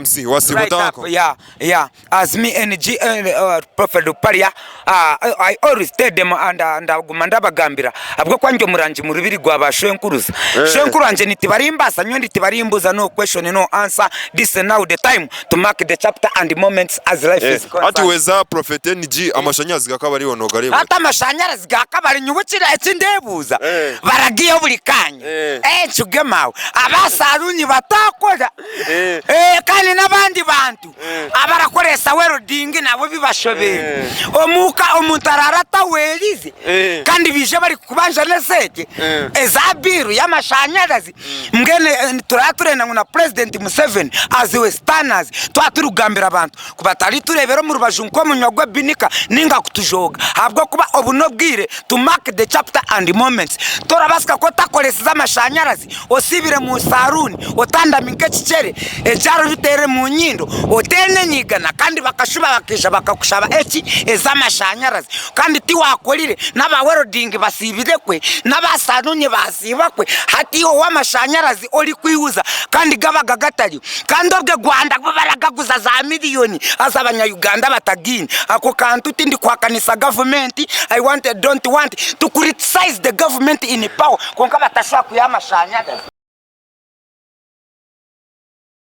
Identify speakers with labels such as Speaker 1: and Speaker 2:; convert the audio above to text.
Speaker 1: MC Wasibutanko.
Speaker 2: Yeah. As me NG Prophet Uparia, I always tell them and Gumandaba Gambira. Abwo kwanjye murangi mu rubiri gwa Shwenkuruza. Shwenkuru anje nitibarimbasa nyo nitibarimbuza no question no answer. This is now the time to mark the chapter and the moments as life is going.
Speaker 1: Ati weza Prophet NG amashanyarazi gakabari wonoga
Speaker 2: ata amashanyarazi gakabari nyubukira ekindebuza baragiye buri kanya cugemawe abasarunyi batakora kandi nabandi bantu abarakoresa welding nabo bibashobeye omuka umutararata werize kandi bije bari kubanja neseke ezabiru y'amashanyarazi mgene turaturena na President Museveni as we stanners twaturugambira abantu kubatari turebero mu rubaju nko munyagwa binika ninga kutujoga habwo kuba obunobwire to mark the chapter and the moments torabasika ko takoresa amashanyarazi osibire mu saruni otanda minkecicere ejaro bitere mu nyindo otene nyigana kandi bakashuba bakisha bakakushaba ezamashanyarazi kandi ti wakolire n'aba welding basibire kwe n'abasarunye basibakwe hati yo wamashanyarazi oli kwiuza kandi gabaga gatari kandi obwe Rwanda baragaguza za miliyoni azabanya Uganda batagini ako kantu tindi kwakanisa government don't want to criticize the government in power konka batashaka kuyamashanyarazi